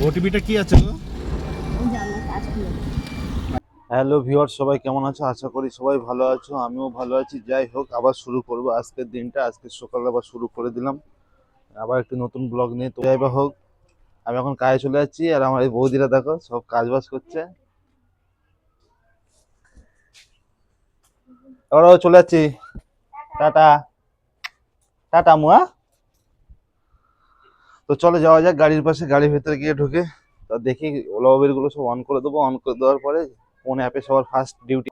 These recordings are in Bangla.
ওটিপিটা কি আছে গো? হ্যালো ভিউয়ার, সবাই কেমন আছো? আশা করি সবাই ভালো আছো, আমিও ভালো আছি। যাই হোক, আবার শুরু করব আজকের দিনটা। আজকে সকালে আবার শুরু করে দিলাম আবার একটি নতুন ব্লগ নিয়ে। তো যাই বা হোক, আমি এখন কাজে চলে যাচ্ছি। আর আমার এই বৌদিরা দেখো সব কাজ বাজ করছে। ওরাও চলে যাচ্ছি। টাটা টাটা মুয়া। তো চলে যাওয়া যাক গাড়ির পাশে, গাড়ির ভেতরে গিয়ে ঢুকে তা দেখি ওলা উবের গুলো সব অন করে দেবো। অন করে দেওয়ার পরে কোন অ্যাপে সবার ফার্স্ট ডিউটি।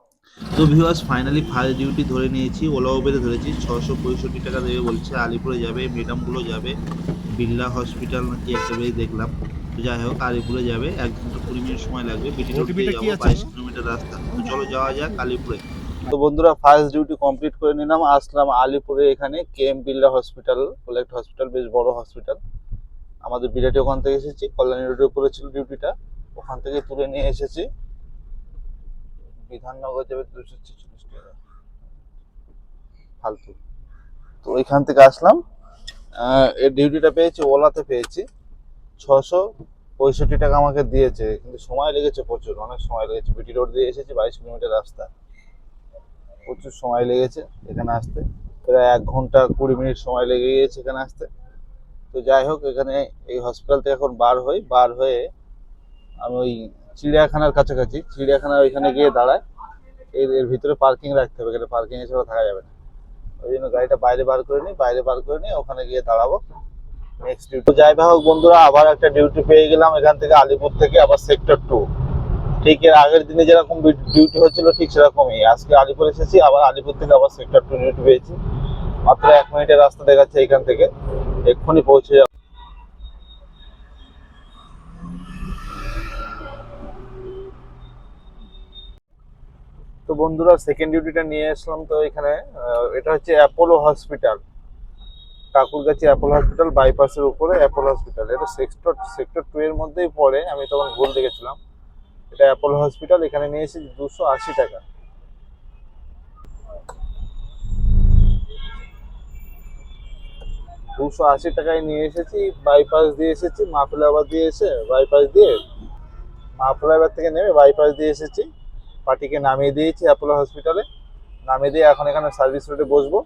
তো ভিউয়ার্স, ফাইনালি ফার্স্ট ডিউটি ধরে নিয়েছি। ওলা উবেরে ধরেছি। 665 টাকা দেবে বলছে। আলিপুরে যাবে, মেডামগুলো যাবে, বিড়লা হসপিটাল নাকি একটা বেশ দেখলাম। তো যাই হোক, আলিপুরে যাবে, 1 ঘন্টা 20 মিনিট সময় লাগবে। বিটি রোড দিয়ে যাবো, 22 কিলোমিটার রাস্তা। তো চলো যাওয়া যাক আলিপুরে। তো বন্ধুরা, ফার্স্ট ডিউটি কমপ্লিট করে নিলাম। আসলাম আলিপুরে, এখানে কেএম বিড়লা হসপিটাল বলে একটা হসপিটাল, বেশ বড় হসপিটাল। আমাদের বিরাটি ওখান থেকে এসেছি, কল্যাণী রোডের উপরে ছিল ডিউটিটা, ওখান থেকে তুলে নিয়ে এসেছি। বিধাননগর যাবে 246 টাকা ফালতু। তো ওইখান থেকে আসলাম। এর ডিউটিটা পেয়েছি ওলাতে পেয়েছি। 665 টাকা আমাকে দিয়েছে, কিন্তু সময় লেগেছে প্রচুর, অনেক সময় লেগেছে। বিটি রোড দিয়ে এসেছি, 22 কিলোমিটার রাস্তা, প্রচুর সময় লেগেছে এখানে আসতে। প্রায় 1 ঘন্টা 20 মিনিট সময় লেগে গিয়েছে এখানে আসতে। তো যাই হোক, এখানে এই হসপিটাল থেকে এখন বার হয়ে আমি ওই চিড়িয়াখানার কাছাকাছি, চিড়িয়াখানার ওইখানে গিয়ে দাঁড়ায়। এর ভিতরে পার্কিং রাখতে হবে, এখানে পার্কিং এছাড়া থাকা যাবে না। ওই জন্য গাড়িটা বাইরে বার করে নিয়ে ওখানে গিয়ে দাঁড়াবো। নেক্সট ডিউটি যাই বা হোক বন্ধুরা, আবার একটা ডিউটি পেয়ে গেলাম এখান থেকে, আলিপুর থেকে আবার সেক্টর 2। ঠিক এর আগের দিনে যেরকম ডিউটি হচ্ছিল ঠিক সেরকমই আজকে আলিপুর এসেছি, আবার আলিপুর থেকে আবার সেক্টর 2 ডিউটি পেয়েছি। মাত্র 1 মিনিটের রাস্তা দেখাচ্ছে এখান থেকে, এক্ষুনি পৌঁছে যাবো। তো বন্ধুরা, সেকেন্ড ডিউটিটা নিয়ে আসলাম। তো এখানে এটা হচ্ছে অ্যাপোলো হসপিটাল, ঠাকুরগাছি অ্যাপোলো হসপিটাল, বাইপাসের উপরে অ্যাপোলো হসপিটাল। এটা সেক্টর 2 এর মধ্যেই পড়ে, আমি তখন ভুল দেখেছিলাম। এটা অ্যাপোলো হসপিটাল, এখানে নিয়ে এসেছি 280 টাকা। 280 টাকায় নিয়ে এসেছি। বাইপাস দিয়ে এসেছি, মাফলাবাদ দিয়ে এসে বাইপাস দিয়ে, মাফলাবাদ থেকে নেমে বাইপাস দিয়ে এসেছি। পার্টিকে নামিয়ে দিয়েছি অ্যাপোলো হসপিটালে। নামিয়ে দিয়ে এখন এখানে সার্ভিস রোডে বসবো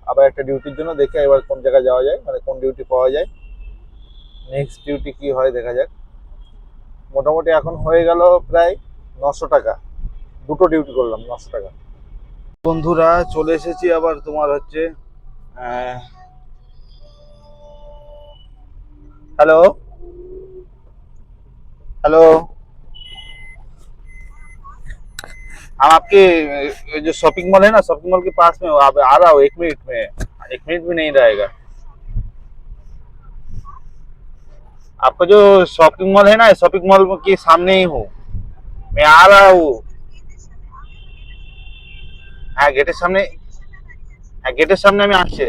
আবার একটা ডিউটির জন্য। দেখে এবার কোন জায়গায় যাওয়া যায়, মানে কোন ডিউটি পাওয়া যায়। নেক্সট ডিউটি কি হয় দেখা যাক। মোটামুটি এখন হয়ে গেল প্রায় 900 টাকা। দুটো ডিউটি করলাম, 900 টাকা। বন্ধুরা, চলে এসেছি আবার তোমার হচ্ছে हेलो हेलो। हम आपके जो शॉपिंग मॉल है ना, शॉपिंग मॉल के पास में आप आ रहा हूँ 1 मिनट में। 1 मिनट भी नहीं रहेगा। आपका जो शॉपिंग मॉल है ना, शॉपिंग मॉल के सामने ही हूँ, मैं आ रहा हूँ। हाँ, गेटेর সামনে। হ্যাঁ, গেটের সামনে আমি আসছি,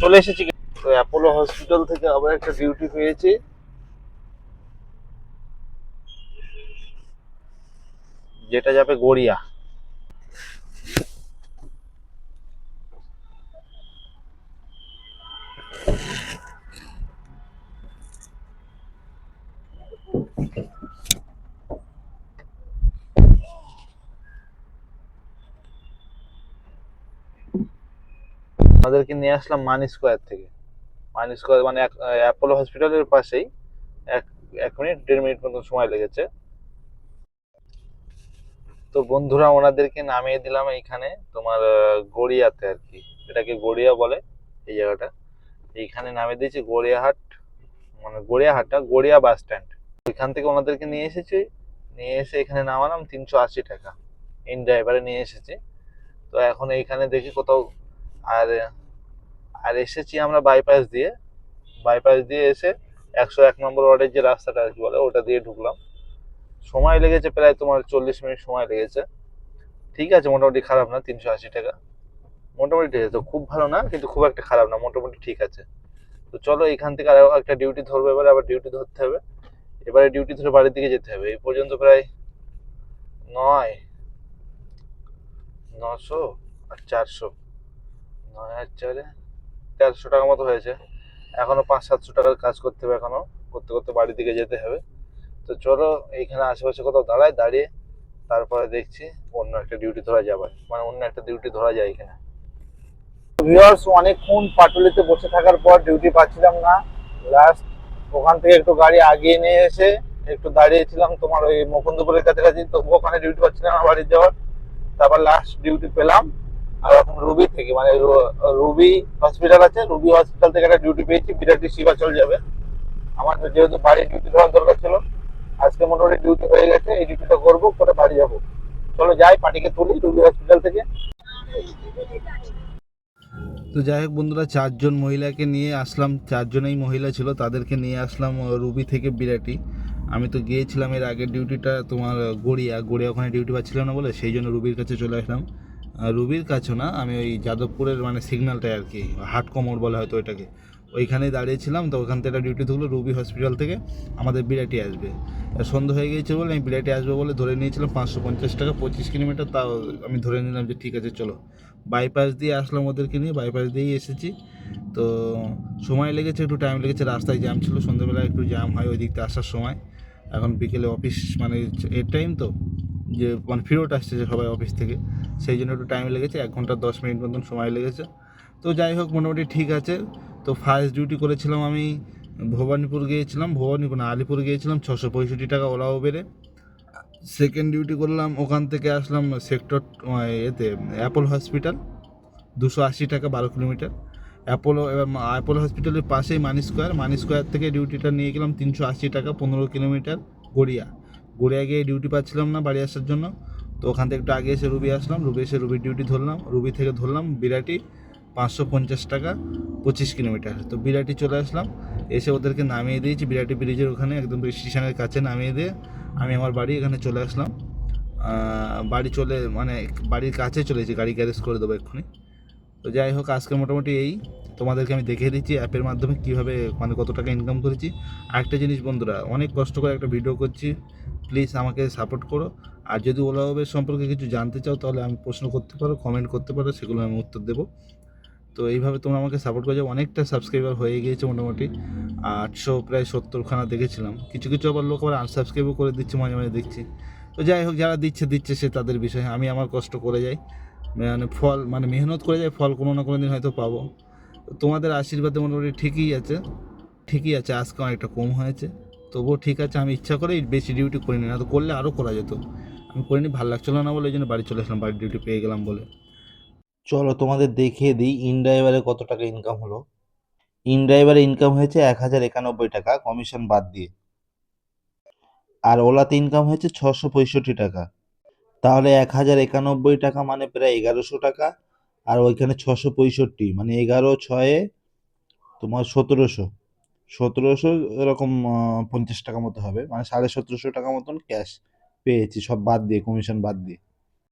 চলে এসেছি। তো অ্যাপোলো হসপিটাল থেকে আবার একটা ডিউটি পেয়েছি, যেটা যাবে গড়িয়া। আমাদেরকে নিয়ে আসলাম মানি স্কোয়ার থেকে। মানি স্কোয়ার মানে অ্যাপোলো হসপিটালের পাশেই। এক 1 মিনিট 1.5 মিনিট মতো সময় লেগেছে। তো বন্ধুরা, ওনাদেরকে নামিয়ে দিলাম এইখানে তোমার গড়িয়াতে আর কি, এটাকে গড়িয়া বলে এই জায়গাটা। এইখানে নামিয়ে দিয়েছি গড়িয়াহাট, মানে গড়িয়াহাটটা গড়িয়া বাস স্ট্যান্ড। ওইখান থেকে ওনাদেরকে নিয়ে এসেছি। নিয়ে এসে এখানে নামালাম, 380 টাকা ইন ড্রাইভারে নিয়ে এসেছি। তো এখন এইখানে দেখি কোথাও। আর আর এসেছি আমরা বাইপাস দিয়ে। বাইপাস দিয়ে এসে 101 নম্বর ওয়ার্ডের যে রাস্তাটা আর কি বলে, ওটা দিয়ে ঢুকলাম। সময় লেগেছে প্রায় তোমার 40 মিনিট সময় লেগেছে। ঠিক আছে, মোটামুটি খারাপ না, 380 টাকা মোটামুটি ঠিক আছে। তো খুব ভালো না, কিন্তু খুব একটা খারাপ না, মোটামুটি ঠিক আছে। তো চলো এখান থেকে আরো একটা ডিউটি ধরবো, এবারে আবার ডিউটি ধরতে হবে। এবারে ডিউটি ধরে বাড়ির দিকে যেতে হবে। এই পর্যন্ত প্রায় 900 আর 400, 9 আর 4-এ 1300 টাকা মতো হয়েছে। এখনো 500-700 টাকার কাজ করতে হবে, এখনো করতে করতে বাড়ির দিকে যেতে হবে। তো চলো এইখানে আশেপাশে কোথাও দাঁড়ায়, দাঁড়িয়ে তারপরে দেখছি অন্য একটা ডিউটি ধরা যাবে, মানে অন্য একটা ডিউটি ধরা যায় এখানে। ভিউয়ার্স, অনেকক্ষণ পাটুলিতে বসে থাকার পর ডিউটি পাচ্ছিলাম না। লাস্ট ওখান থেকে একটু গাড়ি আগিয়ে নিয়ে এসে একটু দাঁড়িয়েছিলাম তোমার ওই মুকুন্দপুরের কাছাকাছি, তো ওখানে ডিউটি পাচ্ছিলাম না বাড়ি যাওয়ার। তারপর লাস্ট ডিউটি পেলাম। আর এখন রুবি থেকে মানে রুবি হসপিটাল আছে, রুবি হসপিটাল থেকে একটা ডিউটি পেয়েছি, বিরাটি শিবাচল যাবে। আমার তো যেহেতু বাড়ি ডিউটি দেওয়ার দরকার ছিল, আজকে মোটামুটি ডিউটি হয়ে গেছে, এই ডিউটিটা করবো, করে বাড়ি যাবো। চলো যাই, পার্টিকে তুলি রুবি হসপিটাল থেকে। তো যাই হোক বন্ধুরা, 4জন মহিলাকে নিয়ে আসলাম, 4জনেই মহিলা ছিল, তাদেরকে নিয়ে আসলাম রুবি থেকে বিরাটি। আমি তো গিয়েছিলাম এর আগের ডিউটিটা তোমার গড়িয়া, ওখানে ডিউটি পাচ্ছিলাম না বলে সেই জন্য রুবির কাছে চলে আসলাম। রুবির কাছে না, আমি ওই যাদবপুরের মানে সিগন্যালটায় আর কি, হাট কোমর বলা হয়তো ওইটাকে, ওইখানেই দাঁড়িয়েছিলাম। তো ওখান থেকে একটা ডিউটি ধরলো, রুবি হসপিটাল থেকে আমাদের বিরাটি আসবে। সন্ধ্যা হয়ে গিয়েছে বলে আমি বিরাটি আসবো বলে ধরে নিয়েছিলাম 550 টাকা, 25 কিলোমিটার। তাও আমি ধরে নিলাম যে ঠিক আছে চলো। বাইপাস দিয়ে আসলাম ওদেরকে নিয়ে, বাইপাস দিয়েই এসেছি। তো সময় লেগেছে, একটু টাইম লেগেছে, রাস্তায় জ্যাম ছিল, সন্ধ্যেবেলা একটু জ্যাম হয় ওই দিকটা আসার সময়। এখন বিকেলে অফিস মানে এর টাইম তো, যে মানে ফেরত আসছে যে সবাই অফিস থেকে, সেই জন্য একটু টাইম লেগেছে, 1 ঘন্টা 10 মিনিট মতন সময় লেগেছে। তো যাই হোক মোটামুটি ঠিক আছে। তো ফার্স্ট ডিউটি করেছিলাম আমি ভবানীপুর গিয়েছিলাম, ভবানীপুর না আলিপুর গিয়েছিলাম, 665 টাকা ওলা উবেরে। সেকেন্ড ডিউটি করলাম, ওখান থেকে আসলাম সেক্টর এতে অ্যাপোলো হসপিটাল, 280 টাকা 12 কিলোমিটার। অ্যাপোলো হসপিটালের পাশেই মানি স্কোয়ার থেকে ডিউটিটা নিয়ে গেলাম 380 টাকা 15 কিলোমিটার গড়িয়া গিয়ে ডিউটি পাচ্ছিলাম না বাড়ি আসার জন্য। তো ওখান থেকে একটু আগে এসে রুবি আসলাম, রুবি এসে রুবির ডিউটি ধরলাম, রুবি থেকে ধরলাম বিরাটি 550 টাকা 25 কিলোমিটার। তো বিরাটি চলে আসলাম, এসে ওদেরকে নামিয়ে দিয়েছি বিরাটি ব্রিজের ওখানে, একদম স্টেশনের কাছে নামিয়ে দিয়ে আমি আমার বাড়ি এখানে চলে আসলাম। বাড়ি চলে মানে বাড়ির কাছে চলেছি, গাড়ি গ্যারেজ করে দেবো এক্ষুনি। তো যাই হোক, আজকে মোটামুটি এই তোমাদেরকে আমি দেখিয়ে দিচ্ছি অ্যাপের মাধ্যমে কীভাবে মানে কত টাকা ইনকাম করেছি। আরেকটা জিনিস বন্ধুরা, অনেক কষ্ট করে একটা ভিডিও করছি, প্লিজ আমাকে সাপোর্ট করো। আর যদি ওলা উবের সম্পর্কে কিছু জানতে চাও তাহলে আমি প্রশ্ন করতে পারো, কমেন্ট করতে পারো, সেগুলো আমি উত্তর দেবো। তো এইভাবে তোমরা আমাকে সাপোর্ট করে যাও। অনেকটা সাবস্ক্রাইবার হয়ে গিয়েছে মোটামুটি, 800 প্রায় 70খানা দেখেছিলাম। কিছু কিছু আবার লোক আবার আনসাবস্ক্রাইবও করে দিচ্ছে, মাঝে মাঝে দেখছি। তো যাই হোক, যারা দিচ্ছে সে তাদের বিষয়, আমি আমার কষ্ট করে যাই, মানে ফল মানে মেহনত করে যাই, ফল কোনো না কোনো দিন হয়তো পাবো। তোমাদের আশীর্বাদে মোটামুটি ঠিকই আছে। আজকে অনেকটা কম হয়েছে, তবুও ঠিক আছে। আমি ইচ্ছা করেই বেশি ডিউটি করিনি, না তো করলে আরও করা যেত। আমি করিনি, ভালো লাগছিলো না বলে এই জন্য বাড়ি চলে আসলাম, বাড়ির ডিউটি পেয়ে গেলাম বলে। চলো তোমাদের দেখিয়ে দিই ইন ড্রাইভারে কত টাকা ইনকাম হলো। ইন ড্রাইভারে ইনকাম হয়েছে 1091 টাকা কমিশন বাদ দিয়ে, আর ওলাতে ইনকাম হয়েছে 665 টাকা। তাহলে 1091 টাকা মানে প্রায় 1100 টাকা। আর ওইখানে 665 মানে 11 ছয়ে তোমার 1700 এরকম 50 টাকা মতো হবে, মানে 1750 টাকা মতন ক্যাশ পেয়েছি, সব বাদ দিয়ে, কমিশন বাদ দিয়ে।